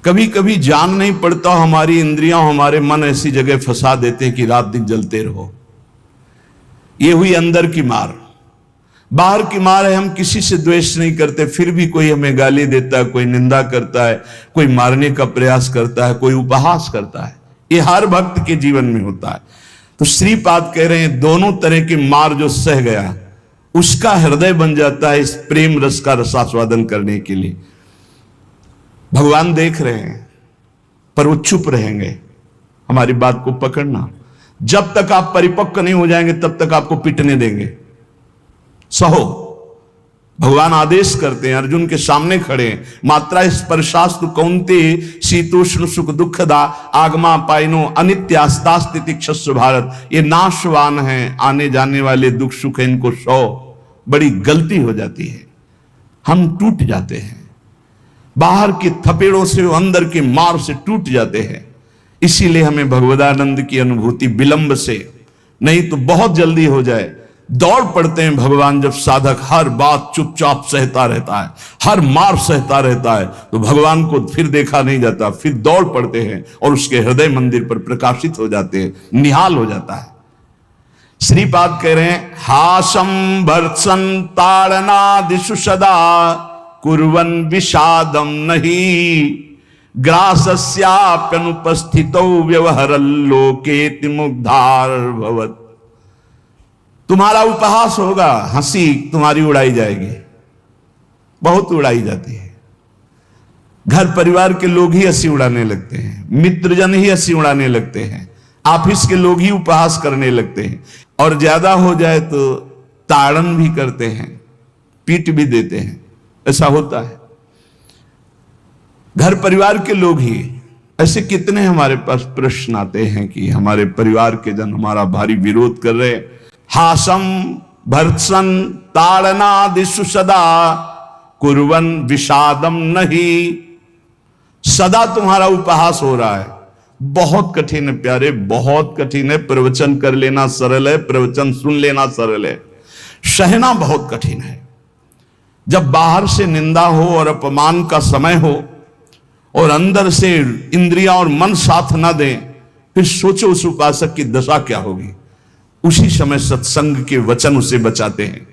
कभी कभी जान नहीं पड़ता, हमारी इंद्रियां हमारे मन ऐसी जगह फंसा देते हैं कि रात दिन जलते रहो। ये हुई अंदर की मार। बाहर की मार है, हम किसी से द्वेष नहीं करते, फिर भी कोई हमें गाली देता है, कोई निंदा करता है, कोई मारने का प्रयास करता है, कोई उपहास करता है। ये हर भक्त के जीवन में होता है। तो श्रीपाद कह रहे हैं दोनों तरह की मार जो सह गया उसका हृदय बन जाता है इस प्रेम रस का रसास्वादन करने के लिए। भगवान देख रहे हैं पर वो चुप रहेंगे। हमारी बात को पकड़ना, जब तक आप परिपक्व नहीं हो जाएंगे तब तक आपको पिटने देंगे। सहो, भगवान आदेश करते हैं, अर्जुन के सामने खड़े हैं, मात्रा स्पर्शास्तु कौन्ते शीतोष्ण सुख दुखदा आगमा पाइनो अनित्यास्तास्ति क्षस्व भारत। ये नाशवान हैं, आने जाने वाले दुख सुख है, इनको सो। बड़ी गलती हो जाती है, हम टूट जाते हैं, बाहर के थपेड़ों से अंदर की मार से टूट जाते हैं। इसीलिए हमें भगवदानंद की अनुभूति विलंब से नहीं तो बहुत जल्दी हो जाए। दौड़ पड़ते हैं भगवान जब साधक हर बात चुपचाप सहता रहता है, हर मार सहता रहता है, तो भगवान को फिर देखा नहीं जाता, फिर दौड़ पड़ते हैं और उसके हृदय मंदिर पर प्रकाशित हो जाते हैं, निहाल हो जाता है। श्रीपाद कह रहे हैं हासम भर्त्सन ताड़नादिषु सदा कुर्वन् विषादम नहीं ग्रासस्याप्यनुपस्थितौ व्यवहरल्लोकेति मुग्धार भवत्। तुम्हारा उपहास होगा, हंसी तुम्हारी उड़ाई जाएगी, बहुत उड़ाई जाती है। घर परिवार के लोग ही हंसी उड़ाने लगते हैं, मित्रजन ही हंसी उड़ाने लगते हैं, ऑफिस के लोग ही उपहास करने लगते हैं, और ज्यादा हो जाए तो ताड़न भी करते हैं, पीट भी देते हैं। ऐसा होता है, घर परिवार के लोग ही। ऐसे कितने हमारे पास प्रश्न आते हैं कि हमारे परिवार के जन हमारा भारी विरोध कर रहे हैं। हासम भर्त्सन ताड़नादिषु सदा कुर्वन् विषादम नहीं। सदा तुम्हारा उपहास हो रहा है। बहुत कठिन है प्यारे, बहुत कठिन है। प्रवचन कर लेना सरल है, प्रवचन सुन लेना सरल है, सहना बहुत कठिन है। जब बाहर से निंदा हो और अपमान का समय हो और अंदर से इंद्रियां और मन साथ ना दें, फिर सोचो उस उपासक की दशा क्या होगी। उसी समय सत्संग के वचन उसे बचाते हैं।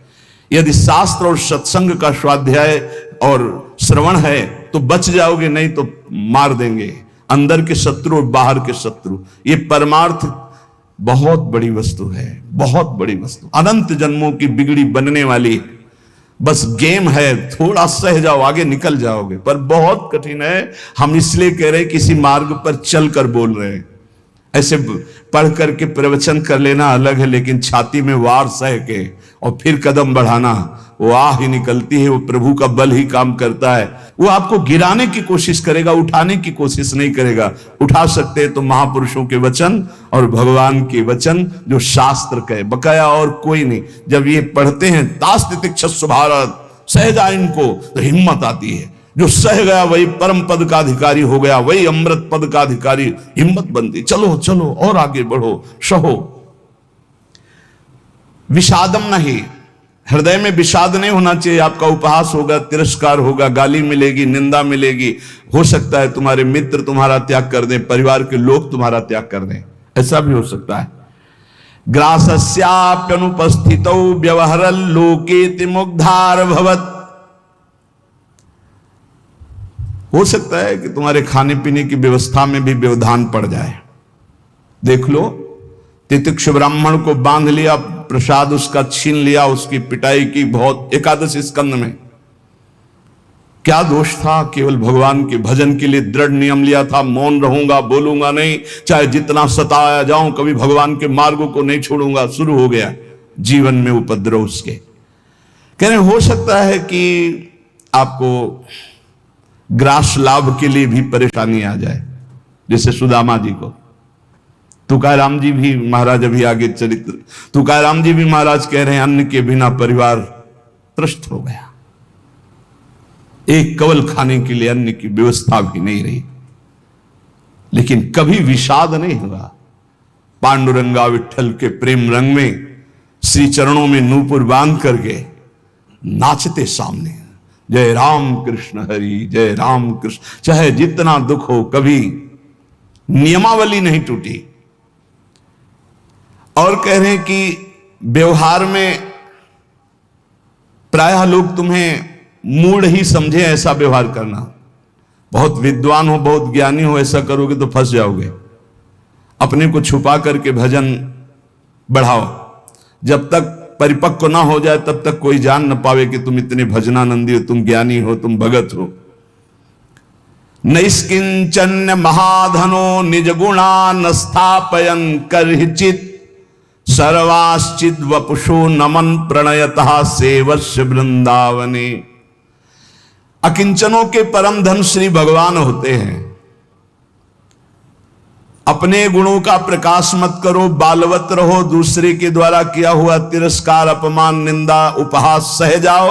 यदि शास्त्र और सत्संग का स्वाध्याय और श्रवण है तो बच जाओगे, नहीं तो मार देंगे अंदर के शत्रु और बाहर के शत्रु। ये परमार्थ बहुत बड़ी वस्तु है, बहुत बड़ी वस्तु, अनंत जन्मों की बिगड़ी बनने वाली। बस गेम है, थोड़ा सह जाओ, आगे निकल जाओगे, पर बहुत कठिन है। हम इसलिए कह रहे हैं किसी मार्ग पर चलकर बोल रहे हैं। ऐसे पढ़ करके प्रवचन कर लेना अलग है, लेकिन छाती में वार सह के और फिर कदम बढ़ाना, वो आह ही निकलती है। वो प्रभु का बल ही काम करता है। वो आपको गिराने की कोशिश करेगा, उठाने की कोशिश नहीं करेगा। उठा सकते हैं तो महापुरुषों के वचन और भगवान के वचन जो शास्त्र कहे, बकाया और कोई नहीं। जब ये पढ़ते हैं तास्तितिक्षस्व भारत, सह जाए इनको, तो हिम्मत आती है। जो सह गया वही परम पद का अधिकारी हो गया, वही अमृत पद का अधिकारी। हिम्मत बनती, चलो चलो और आगे बढ़ो, सहो। विषादम नहीं, हृदय में विषाद नहीं होना चाहिए। आपका उपहास होगा, तिरस्कार होगा, गाली मिलेगी, निंदा मिलेगी। हो सकता है तुम्हारे मित्र तुम्हारा त्याग कर दें, परिवार के लोग तुम्हारा त्याग कर दें, ऐसा भी हो सकता है। ग्रासस्याप्यनुपस्थितौ व्यवहरल्लोकेति मुग्धार भवत्। हो सकता है कि तुम्हारे खाने पीने की व्यवस्था में भी व्यवधान पड़ जाए। देख लो, तितिक्ष ब्राह्मण को बांध लिया, प्रसाद उसका छीन लिया, उसकी पिटाई की बहुत। एकादश स्कंद में क्या दोष था? केवल भगवान के भजन के लिए दृढ़ नियम लिया था, मौन रहूंगा, बोलूंगा नहीं, चाहे जितना सताया जाऊं, कभी भगवान के मार्गों को नहीं छोड़ूंगा। शुरू हो गया जीवन में उपद्रव उसके। कह रहे हो सकता है कि आपको ग्रास लाभ के लिए भी परेशानी आ जाए, जैसे सुदामा जी को। तुकाराम जी भी महाराज, अभी आगे चरित्र, तुकाराम जी भी महाराज कह रहे हैं अन्न के बिना परिवार त्रस्त हो गया। एक कवल खाने के लिए अन्न की व्यवस्था भी नहीं रही, लेकिन कभी विषाद नहीं हुआ। पांडुरंगा विठल के प्रेम रंग में श्री चरणों में नूपुर बांध करके नाचते सामने, जय राम कृष्ण हरि, जय राम कृष्ण। चाहे जितना दुख हो, कभी नियमावली नहीं टूटी। और कह रहे हैं कि व्यवहार में प्रायः लोग तुम्हें मूढ़ ही समझे ऐसा व्यवहार करना। बहुत विद्वान हो, बहुत ज्ञानी हो, ऐसा करोगे तो फंस जाओगे। अपने को छुपा करके भजन बढ़ाओ। जब तक परिपक्व ना हो जाए तब तक कोई जान न पावे कि तुम इतने भजनानंदी हो, तुम ज्ञानी हो, तुम भगत हो। नैष्किंचन्य महाधनो निज गुणा न स्थापयन करहिचित सर्वाश्चित वपुषो नमन प्रणयतः सेवस्य वृंदावने। अकिंचनों के परम धन श्री भगवान होते हैं। अपने गुणों का प्रकाश मत करो, बालवत रहो, दूसरे के द्वारा किया हुआ तिरस्कार, अपमान, निंदा, उपहास सह जाओ।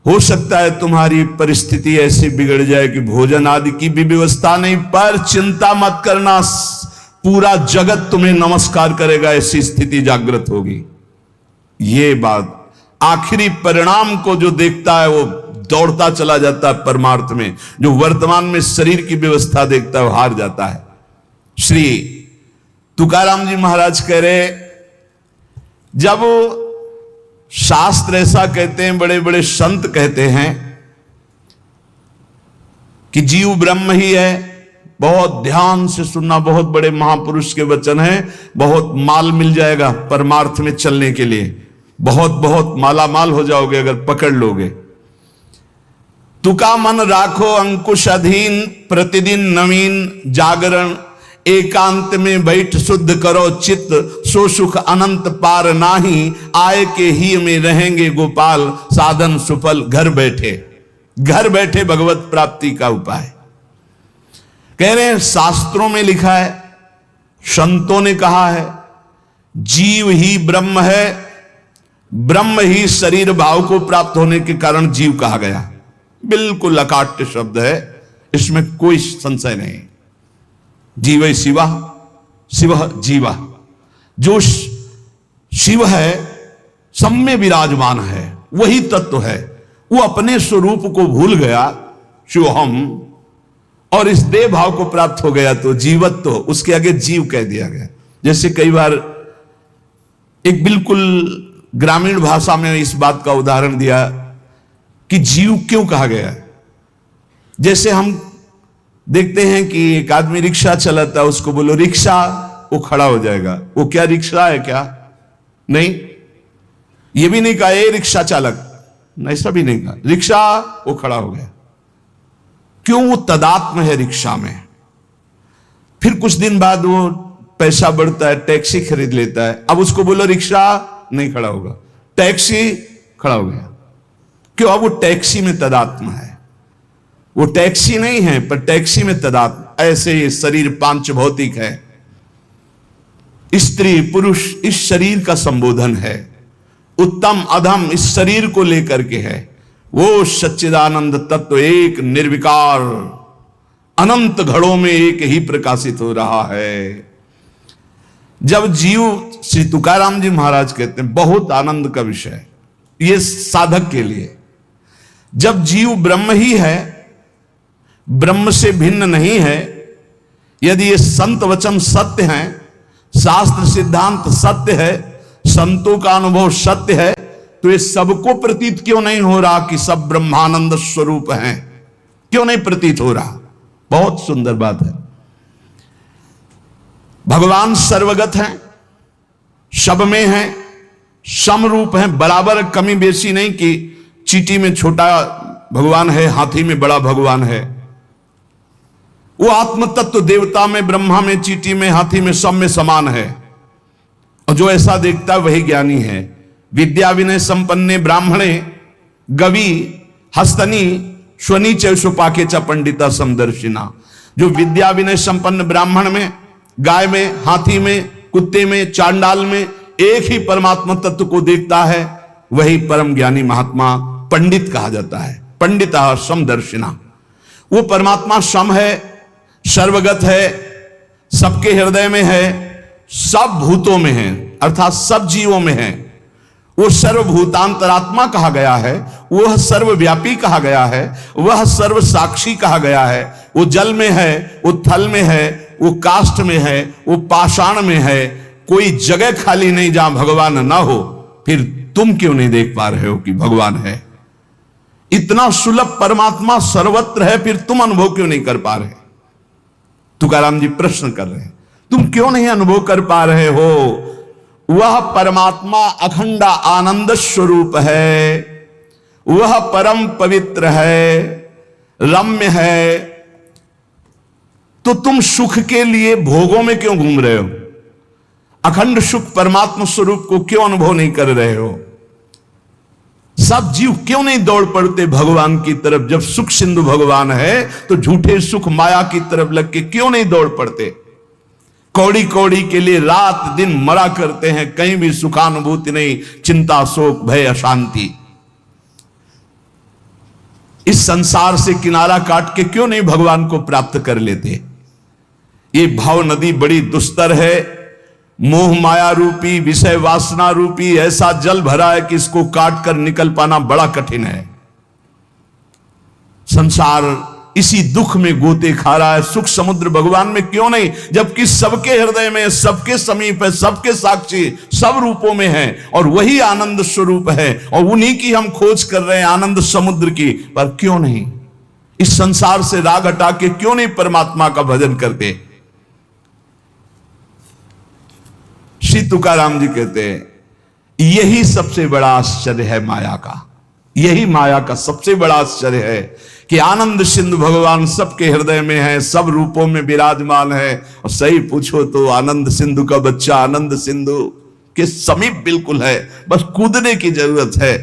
हो सकता है तुम्हारी परिस्थिति ऐसी बिगड़ जाए कि भोजन आदि की भी व्यवस्था नहीं, पर चिंता मत करना, पूरा जगत तुम्हें नमस्कार करेगा, ऐसी स्थिति जागृत होगी। ये बात आखिरी परिणाम को जो देखता है वो दौड़ता चला जाता है परमार्थ में। जो वर्तमान में शरीर की व्यवस्था देखता है वो हार जाता है। श्री तुकाराम जी महाराज कह रहे, जब शास्त्र ऐसा कहते हैं, बड़े बड़े संत कहते हैं कि जीव ब्रह्म ही है, बहुत ध्यान से सुनना, बहुत बड़े महापुरुष के वचन हैं, बहुत माल मिल जाएगा परमार्थ में चलने के लिए, बहुत बहुत मालामाल हो जाओगे अगर पकड़ लोगे। तुका मन राखो अंकुश अधीन, प्रतिदिन नवीन जागरण, एकांत में बैठ शुद्ध करो चित्त, सो सुख अनंत पार नाही, आय के ही में रहेंगे गोपाल, साधन सुफल घर बैठे। घर बैठे भगवत प्राप्ति का उपाय कह रहे हैं। शास्त्रों में लिखा है, संतों ने कहा है, जीव ही ब्रह्म है, ब्रह्म ही शरीर भाव को प्राप्त होने के कारण जीव कहा गया। बिल्कुल अकाट्य शब्द है, इसमें कोई संशय नहीं। जीव शिवा, शिव जीवा, जो शिव है सब में विराजमान है, वही तत्व है। वो अपने स्वरूप को भूल गया, शिवहम, और इस देह भाव को प्राप्त हो गया तो जीवत्व, तो उसके आगे जीव कह दिया गया। जैसे कई बार एक बिल्कुल ग्रामीण भाषा में इस बात का उदाहरण दिया कि जीव क्यों कहा गया। जैसे हम देखते हैं कि एक आदमी रिक्शा चलाता है, उसको बोलो रिक्शा, वो खड़ा हो जाएगा। वो क्या रिक्शा है क्या? नहीं। ये भी नहीं कहा ए रिक्शा चालक, ऐसा भी नहीं कहा, रिक्शा, वो खड़ा हो गया। क्यों? वो तदात्म है रिक्शा में। फिर कुछ दिन बाद वो पैसा बढ़ता है, टैक्सी खरीद लेता है, अब उसको बोलो रिक्शा, नहीं खड़ा होगा, टैक्सी, खड़ा हो गया। क्यों? अब वो टैक्सी में तदात्म है। वो टैक्सी नहीं है पर टैक्सी में तदात्म। ऐसे ये शरीर पांच भौतिक है, स्त्री पुरुष इस शरीर का संबोधन है, उत्तम अधम इस शरीर को लेकर के है। वो सच्चिदानंद तत्व एक निर्विकार अनंत घड़ों में एक ही प्रकाशित हो रहा है। जब जीव, श्री तुकाराम जी महाराज कहते हैं, बहुत आनंद का विषय ये साधक के लिए, जब जीव ब्रह्म ही है, ब्रह्म से भिन्न नहीं है, यदि ये संत वचन सत्य हैं, शास्त्र सिद्धांत सत्य है, संतों का अनुभव सत्य है, तो ये सबको प्रतीत क्यों नहीं हो रहा कि सब ब्रह्मानंद स्वरूप हैं? क्यों नहीं प्रतीत हो रहा? बहुत सुंदर बात है। भगवान सर्वगत हैं, सब में हैं, समरूप हैं, बराबर कमी बेसी नहीं कि चींटी में छोटा भगवान है, हाथी में बड़ा भगवान है। वो आत्म तत्व देवता में, ब्रह्मा में, चींटी में, हाथी में, सब में समान है। और जो ऐसा देखता है वही ज्ञानी है। विद्या विनय संपन्ने ब्राह्मणे गवि हस्तनी स्वनी चौपाके च पंडिता समदर्शिना। जो विद्या विनय संपन्न ब्राह्मण में, गाय में, हाथी में, कुत्ते में, चांडाल में एक ही परमात्मा तत्व को देखता है, वही परम ज्ञानी महात्मा पंडित कहा जाता है। पंडिता समदर्शिना। वो परमात्मा सम है, सर्वगत है, सबके हृदय में है, सब भूतों में है, अर्थात सब जीवों में है। वो सर्वभूतांतरात्मा कहा गया है। वह सर्वव्यापी कहा गया है, वह सर्व साक्षी कहा गया है। वो जल में है, वो थल में है, वो काष्ठ में है, वो पाषाण में है। कोई जगह खाली नहीं जहां भगवान ना हो। फिर तुम क्यों नहीं देख पा रहे हो कि भगवान है? इतना सुलभ परमात्मा सर्वत्र है, फिर तुम अनुभव क्यों नहीं कर पा रहे? तुकाराम जी प्रश्न कर रहे हैं, तुम क्यों नहीं अनुभव कर पा रहे हो? वह परमात्मा अखंड आनंद स्वरूप है, वह परम पवित्र है, रम्य है। तो तुम सुख के लिए भोगों में क्यों घूम रहे हो? अखंड सुख परमात्मा स्वरूप को क्यों अनुभव नहीं कर रहे हो? सब जीव क्यों नहीं दौड़ पड़ते भगवान की तरफ? जब सुख सिंधु भगवान है तो झूठे सुख माया की तरफ लग के क्यों नहीं दौड़ पड़ते? कौड़ी कौड़ी के लिए रात दिन मरा करते हैं, कहीं भी सुखानुभूति नहीं, चिंता शोक भय अशांति। इस संसार से किनारा काट के क्यों नहीं भगवान को प्राप्त कर लेते? ये भाव नदी बड़ी दुस्तर है, मोह माया रूपी विषय वासना रूपी ऐसा जल भरा है कि इसको काट कर निकल पाना बड़ा कठिन है। संसार इसी दुख में गोते खा रहा है। सुख समुद्र भगवान में क्यों नहीं, जबकि सबके हृदय में, सबके समीप है, सबके साक्षी, सब रूपों में है, और वही आनंद स्वरूप है, और उन्हीं की हम खोज कर रहे हैं, आनंद समुद्र की। पर क्यों नहीं इस संसार से राग हटा के क्यों नहीं परमात्मा का भजन करते? श्री तुकाराम जी कहते हैं यही सबसे बड़ा आश्चर्य है माया का। यही माया का सबसे बड़ा आश्चर्य है कि आनंद सिंधु भगवान सबके हृदय में है, सब रूपों में विराजमान है। और सही पूछो तो आनंद सिंधु का बच्चा आनंद सिंधु के समीप बिल्कुल है, बस कूदने की जरूरत है।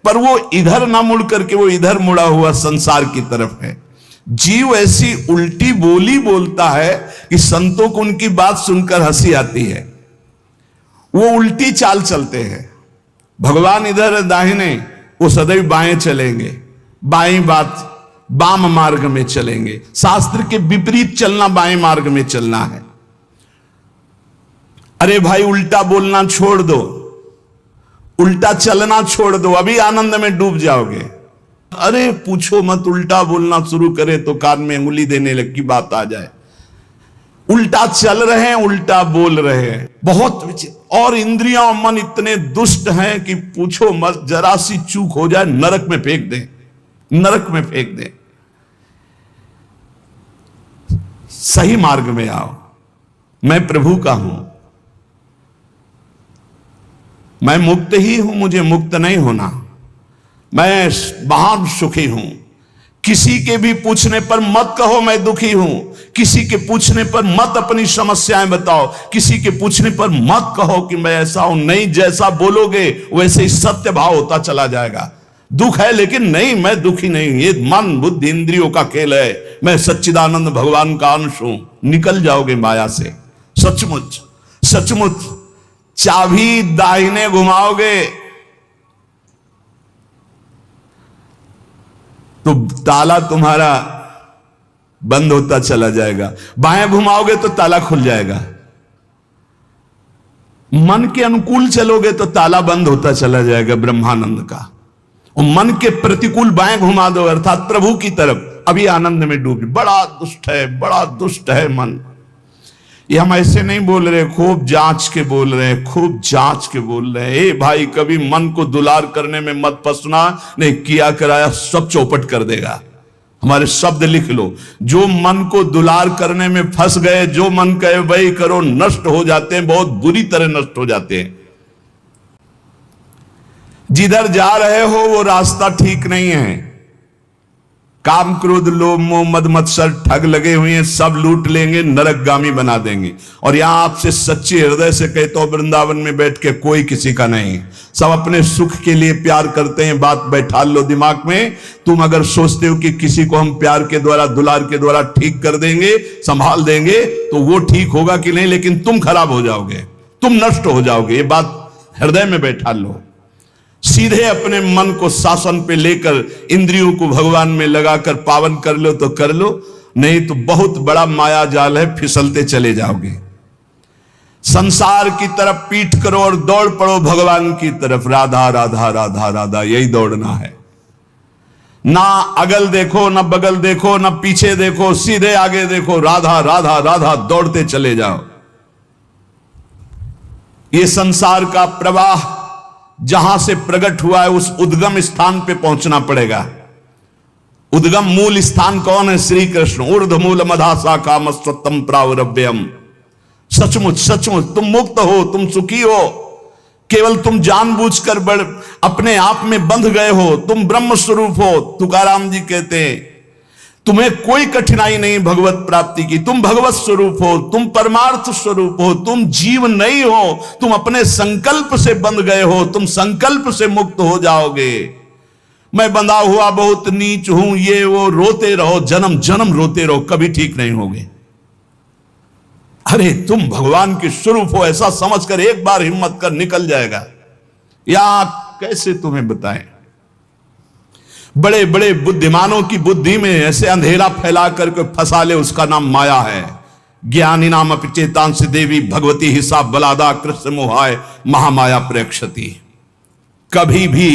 पर वो इधर ना मुड़ करके वो इधर मुड़ा हुआ संसार की तरफ है। जीव ऐसी उल्टी बोली बोलता है कि संतों को उनकी बात सुनकर हंसी आती है। वो उल्टी चाल चलते हैं। भगवान इधर दाहिने, वो सदैव बाएं चलेंगे, बाएं बात वाम मार्ग में चलेंगे। शास्त्र के विपरीत चलना बाएं मार्ग में चलना है। अरे भाई उल्टा बोलना छोड़ दो, उल्टा चलना छोड़ दो, अभी आनंद में डूब जाओगे। अरे पूछो मत, उल्टा बोलना शुरू करे तो कान में अंगुली देने लग की बात आ जाए। उल्टा चल रहे हैं, उल्टा बोल रहे हैं, बहुत विचित्र। और इंद्रियां और मन इतने दुष्ट हैं कि पूछो मत, जरा सी चूक हो जाए नरक में फेंक दें, नरक में फेंक दें। सही मार्ग में आओ। मैं प्रभु का हूं, मैं मुक्त ही हूं, मुझे मुक्त नहीं होना। मैं महान सुखी हूं। किसी के भी पूछने पर मत कहो मैं दुखी हूं। किसी के पूछने पर मत अपनी समस्याएं बताओ। किसी के पूछने पर मत कहो कि मैं ऐसा हूं। नहीं, जैसा बोलोगे वैसे ही सत्य भाव होता चला जाएगा। दुख है लेकिन नहीं, मैं दुखी नहीं, ये मन बुद्धि इंद्रियों का खेल है, मैं सच्चिदानंद भगवान का अंश हूं। निकल जाओगे माया से। सचमुच सचमुच चाबी दाहिने घुमाओगे तो ताला तुम्हारा बंद होता चला जाएगा, बाएं घुमाओगे तो ताला खुल जाएगा। मन के अनुकूल चलोगे तो ताला बंद होता चला जाएगा ब्रह्मानंद का। और मन के प्रतिकूल बाएं घुमा दो अर्थात प्रभु की तरफ, अभी आनंद में डूबे। बड़ा दुष्ट है, बड़ा दुष्ट है मन। ये हम ऐसे नहीं बोल रहे, खूब जांच के बोल रहे हैं, खूब जांच के बोल रहे हैं। ए भाई, कभी मन को दुलार करने में मत फंसना, नहीं किया कराया सब चौपट कर देगा। हमारे शब्द लिख लो, जो मन को दुलार करने में फंस गए, जो मन कहे वही करो, नष्ट हो जाते हैं, बहुत बुरी तरह नष्ट हो जाते हैं। जिधर जा रहे हो वो रास्ता ठीक नहीं है। काम क्रोध लोभ मोह मद मत्सर ठग लगे हुए हैं, सब लूट लेंगे, नरकगामी बना देंगे। और यहां आपसे सच्चे हृदय से कहते हो, वृंदावन में बैठ के कोई किसी का नहीं, सब अपने सुख के लिए प्यार करते हैं। बात बैठा लो दिमाग में। तुम अगर सोचते हो कि किसी को हम प्यार के द्वारा दुलार के द्वारा ठीक कर देंगे, संभाल देंगे, तो वो ठीक होगा कि नहीं, लेकिन तुम खराब हो जाओगे, तुम नष्ट हो जाओगे। ये बात हृदय में बैठा लो। सीधे अपने मन को शासन पे लेकर इंद्रियों को भगवान में लगाकर पावन कर लो तो कर लो, नहीं तो बहुत बड़ा माया जाल है, फिसलते चले जाओगे। संसार की तरफ पीठ करो और दौड़ पड़ो भगवान की तरफ। राधा राधा राधा राधा, यही दौड़ना है। ना अगल देखो, ना बगल देखो, ना पीछे देखो, सीधे आगे देखो, राधा राधा राधा दौड़ते चले जाओ। ये संसार का प्रवाह जहां से प्रकट हुआ है उस उद्गम स्थान पे पहुंचना पड़ेगा। उद्गम मूल स्थान कौन है? श्री कृष्ण। ऊर्ध्व मूल मधा शाखा मस्वत्तम प्रावरभ्यम। सचमुच सचमुच तुम मुक्त हो, तुम सुखी हो, केवल तुम जानबूझकर बड़ अपने आप में बंध गए हो। तुम ब्रह्म स्वरूप हो। तुकाराम जी कहते हैं तुम्हें कोई कठिनाई नहीं भगवत प्राप्ति की। तुम भगवत स्वरूप हो, तुम परमार्थ स्वरूप हो, तुम जीव नहीं हो, तुम अपने संकल्प से बंध गए हो, तुम संकल्प से मुक्त हो जाओगे। मैं बंधा हुआ बहुत नीच हूं, ये वो, रोते रहो, जन्म जन्म रोते रहो, कभी ठीक नहीं होगे। अरे तुम भगवान के स्वरूप हो ऐसा समझकर एक बार हिम्मत कर निकल जाएगा। या कैसे तुम्हें बताएं, बड़े बड़े बुद्धिमानों की बुद्धि में ऐसे अंधेरा फैला करके फंसा ले, उसका नाम माया है। ज्ञानी नाम अपचेतांश देवी भगवती हिसाब बलादा कृष्ण मोहाय महामाया प्रेक्षति। कभी भी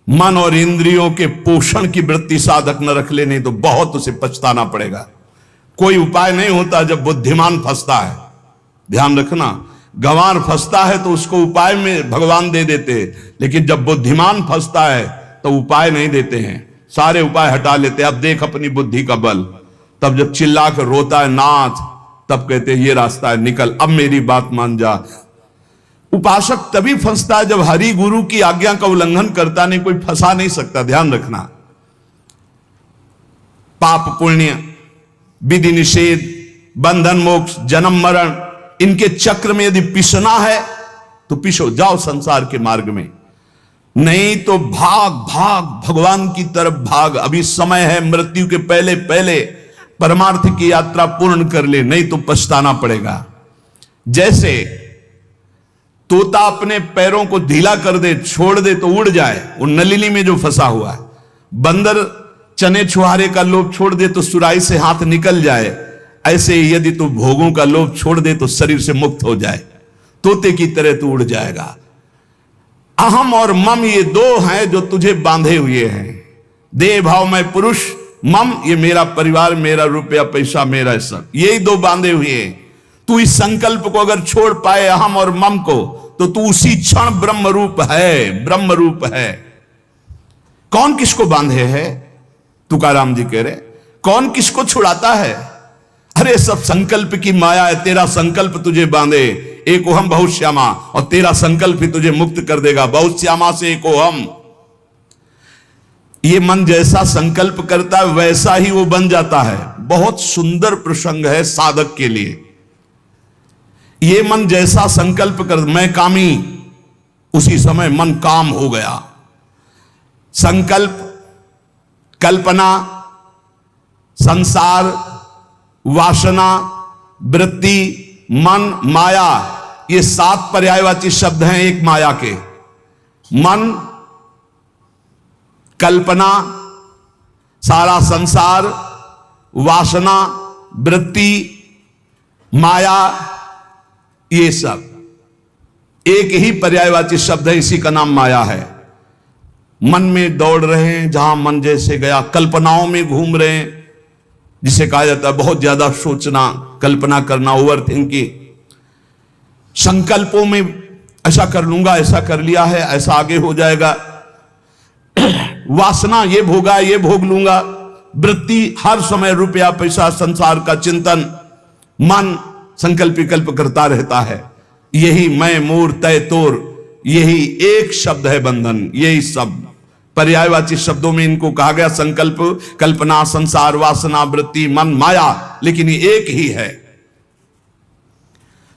मन और इंद्रियों के पोषण की वृत्ति साधक न रख ले, नहीं तो बहुत उसे पछताना पड़ेगा। कोई उपाय नहीं होता जब बुद्धिमान फंसता है। ध्यान रखना, गंवार फंसता है तो उसको उपाय में भगवान दे देते हैं, लेकिन जब बुद्धिमान फंसता है तो उपाय नहीं देते हैं, सारे उपाय हटा लेते हैं। अब देख अपनी बुद्धि का बल। तब जब चिल्ला कर रोता है नाथ, तब कहते हैं ये रास्ता है, निकल, अब मेरी बात मान जा। उपासक तभी फंसता है जब हरि गुरु की आज्ञा का उल्लंघन करता, नहीं कोई फंसा नहीं सकता। ध्यान रखना, पाप पुण्य, विधि निषेध, बंधन मोक्ष, जन्म मरण, इनके चक्र में यदि पिसना है तो पिसो, जाओ संसार के मार्ग में। नहीं तो भाग भाग भगवान की तरफ भाग। अभी समय है, मृत्यु के पहले पहले परमार्थ की यात्रा पूर्ण कर ले, नहीं तो पछताना पड़ेगा। जैसे तोता अपने पैरों को ढीला कर दे, छोड़ दे तो उड़ जाए, वो नलिनी में जो फंसा हुआ है। बंदर चने छुहारे का लोभ छोड़ दे तो सुराही से हाथ निकल जाए, ऐसे यदि तू भोगों का लोभ छोड़ दे तो शरीर से मुक्त हो जाए, तोते की तरह तू उड़ जाएगा। अहम और मम ये दो हैं जो तुझे बांधे हुए हैं। देह भाव में पुरुष, मम ये मेरा परिवार, मेरा रुपया पैसा, मेरा सब, यही दो बांधे हुए हैं। तू इस संकल्प को अगर छोड़ पाए, अहम और मम को, तो तू उसी क्षण ब्रह्म रूप है, ब्रह्म रूप है। कौन किसको बांधे है? तुकाराम जी कह रहे, कौन किसको छुड़ाता है? अरे सब संकल्प की माया है। तेरा संकल्प तुझे बांधे, एक ओहम बहुत श्यामा, और तेरा संकल्प ही तुझे मुक्त कर देगा। बहुत श्यामा से एक ओहम। ये मन जैसा संकल्प करता है वैसा ही वो बन जाता है। बहुत सुंदर प्रसंग है साधक के लिए। ये मन जैसा संकल्प कर, मैं कामी, उसी समय मन काम हो गया। संकल्प, कल्पना, संसार, वासना, वृत्ति, मन, माया, ये 7 पर्यायवाची शब्द हैं एक माया के। मन, कल्पना, सारा संसार, वासना, वृत्ति, माया, ये सब एक ही पर्यायवाची शब्द है, इसी का नाम माया है। मन में दौड़ रहे हैं, जहां मन जैसे गया, कल्पनाओं में घूम रहे हैं, जिसे कहा जाता है बहुत ज्यादा सोचना, कल्पना करना, ओवर थिंकिंग। संकल्पों में ऐसा कर लूंगा, ऐसा कर लिया है, ऐसा आगे हो जाएगा। वासना, ये भोगा, ये भोग लूंगा। वृत्ति, हर समय रुपया पैसा संसार का चिंतन। मन संकल्प विकल्प करता रहता है। यही मैं मोर तय तोर, यही एक शब्द है बंधन। यही सब पर्यायवाची शब्दों में इनको कहा गया, संकल्प, कल्पना, संसार, वासना, वृत्ति, मन, माया, लेकिन ये एक ही है।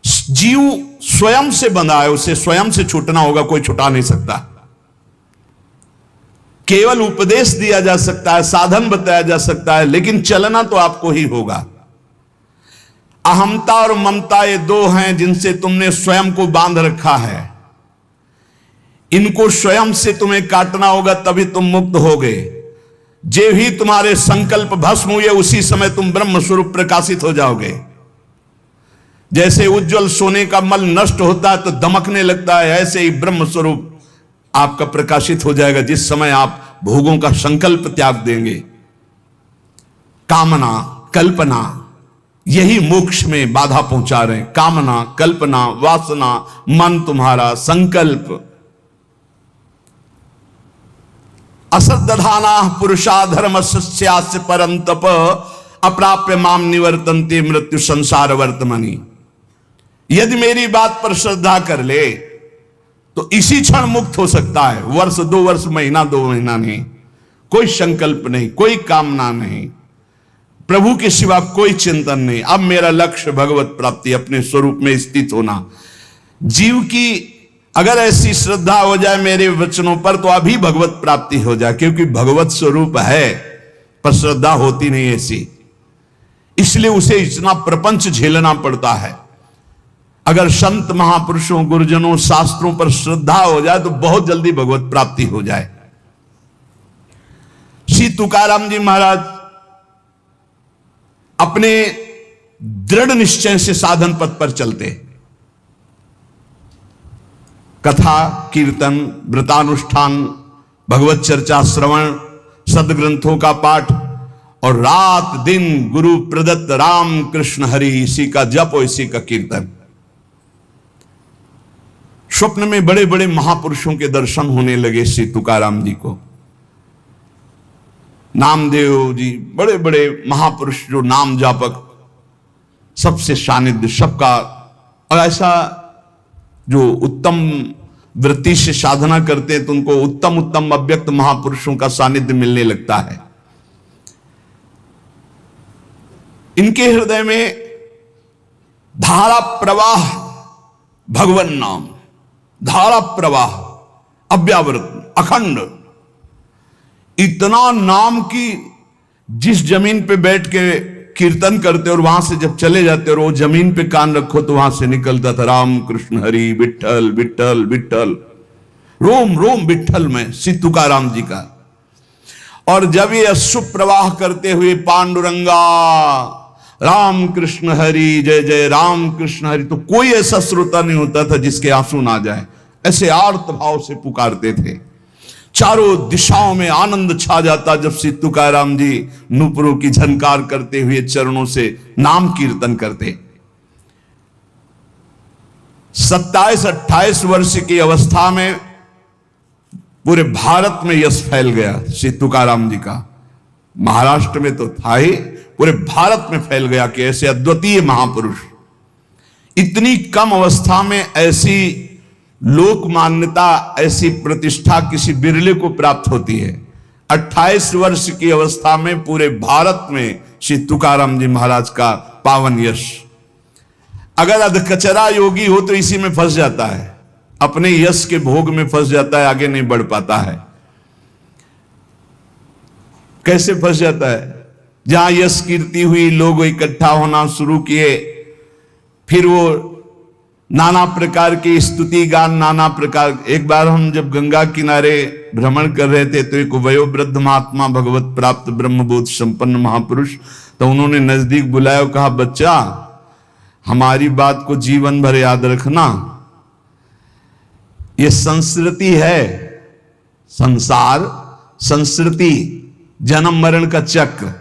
जीव स्वयं से बंधा है, उसे स्वयं से छूटना होगा, कोई छुटा नहीं सकता। केवल उपदेश दिया जा सकता है, साधन बताया जा सकता है, लेकिन चलना तो आपको ही होगा। अहमता और ममता ये दो हैं जिनसे तुमने स्वयं को बांध रखा है। इनको स्वयं से तुम्हें काटना होगा, तभी तुम मुक्त होगे। जे भी तुम्हारे संकल्प भस्म हुए, उसी समय तुम ब्रह्म स्वरूप प्रकाशित हो जाओगे। जैसे उज्जवल सोने का मल नष्ट होता है तो दमकने लगता है, ऐसे ही ब्रह्म स्वरूप आपका प्रकाशित हो जाएगा जिस समय आप भोगों का संकल्प त्याग देंगे। कामना कल्पना यही मोक्ष में बाधा पहुंचा रहे हैं। कामना कल्पना वासना मन तुम्हारा संकल्प। असद्दधाना पुरुषा धर्मस्य परंतप अप्राप्य माम निवर्तन्ते मृत्यु संसार वर्तमनि। यदि मेरी बात पर श्रद्धा कर ले तो इसी क्षण मुक्त हो सकता है। वर्ष 2 वर्ष महीना 2 महीना नहीं, कोई संकल्प नहीं, कोई कामना नहीं, प्रभु के सिवा कोई चिंतन नहीं। अब मेरा लक्ष्य भगवत प्राप्ति, अपने स्वरूप में स्थित होना। जीव की अगर ऐसी श्रद्धा हो जाए मेरे वचनों पर तो अभी भगवत प्राप्ति हो जाए, क्योंकि भगवत स्वरूप है पर श्रद्धा होती नहीं ऐसी, इसलिए उसे इतना प्रपंच झेलना पड़ता है। अगर संत महापुरुषों गुरुजनों शास्त्रों पर श्रद्धा हो जाए तो बहुत जल्दी भगवत प्राप्ति हो जाए। श्री तुकाराम जी महाराज अपने दृढ़ निश्चय से साधन पथ पर चलते। कथा कीर्तन व्रतानुष्ठान भगवत चर्चा श्रवण सदग्रंथों का पाठ और रात दिन गुरु प्रदत्त राम कृष्ण हरि, इसी का जप और इसी का कीर्तन। स्वप्न में बड़े बड़े महापुरुषों के दर्शन होने लगे श्री तुकाराम जी को। नामदेव जी, बड़े बड़े महापुरुष जो नाम जापक, सबसे सानिध्य सबका, और ऐसा जो उत्तम वृत्ति से साधना करते हैं तो उनको उत्तम उत्तम अव्यक्त महापुरुषों का सानिध्य मिलने लगता है। इनके हृदय में धारा प्रवाह भगवन नाम, धारा प्रवाह अव्यावृत अखंड, इतना नाम की जिस जमीन पे बैठ के कीर्तन करते और वहां से जब चले जाते और वो जमीन पे कान रखो तो वहां से निकलता था राम कृष्ण हरि विठल विठल विठल, रोम रोम विठल में श्री तुकाराम जी का। और जब ये अश्रु प्रवाह करते हुए पांडुरंगा राम कृष्ण हरि जय जय राम कृष्ण हरि, तो कोई ऐसा श्रोता नहीं होता था जिसके आंसू ना जाए। ऐसे आर्त भाव से पुकारते थे। चारों दिशाओं में आनंद छा जाता जब श्री तुकाराम जी नूपुरों की झनकार करते हुए चरणों से नाम कीर्तन करते। 27-28 वर्ष की अवस्था में पूरे भारत में यश फैल गया श्री तुकाराम जी का। महाराष्ट्र में तो था ही, पूरे भारत में फैल गया कि ऐसे अद्वितीय महापुरुष। इतनी कम अवस्था में ऐसी लोक मान्यता, ऐसी प्रतिष्ठा किसी बिरले को प्राप्त होती है। 28 वर्ष की अवस्था में पूरे भारत में श्री तुकाराम जी महाराज का पावन यश। अगर अधकचरा योगी हो तो इसी में फंस जाता है, अपने यश के भोग में फंस जाता है, आगे नहीं बढ़ पाता है। कैसे फंस जाता है? जहां यश कीर्ति हुई, लोग इकट्ठा होना शुरू किए, फिर वो नाना प्रकार की स्तुति गान, नाना प्रकार। एक बार हम जब गंगा किनारे भ्रमण कर रहे थे तो एक वयोवृद्ध महात्मा भगवत प्राप्त ब्रह्मबोध संपन्न महापुरुष, तो उन्होंने नजदीक बुलाया और कहा, बच्चा हमारी बात को जीवन भर याद रखना, ये संस्कृति है, संसार संस्कृति, जन्म मरण का चक्र।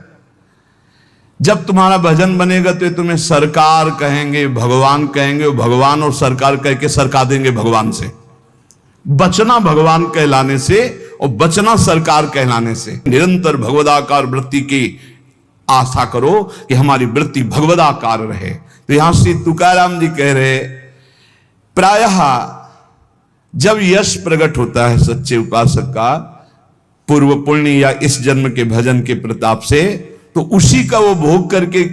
जब तुम्हारा भजन बनेगा तो तुम्हें सरकार कहेंगे, भगवान कहेंगे, भगवान और सरकार कह के सरका देंगे भगवान से। बचना भगवान कहलाने से और बचना सरकार कहलाने से। निरंतर भगवदाकार वृत्ति की आशा करो कि हमारी वृत्ति भगवदाकार रहे। तो यहां श्री तुकाराम जी कह रहे, प्रायः जब यश प्रकट होता है सच्चे उपासक का पूर्व पुण्य या इस जन्म के भजन के प्रताप से, तो उसी का वो भोग करके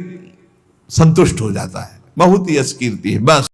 संतुष्ट हो जाता है। बहुत ही यश कीर्ति है बस।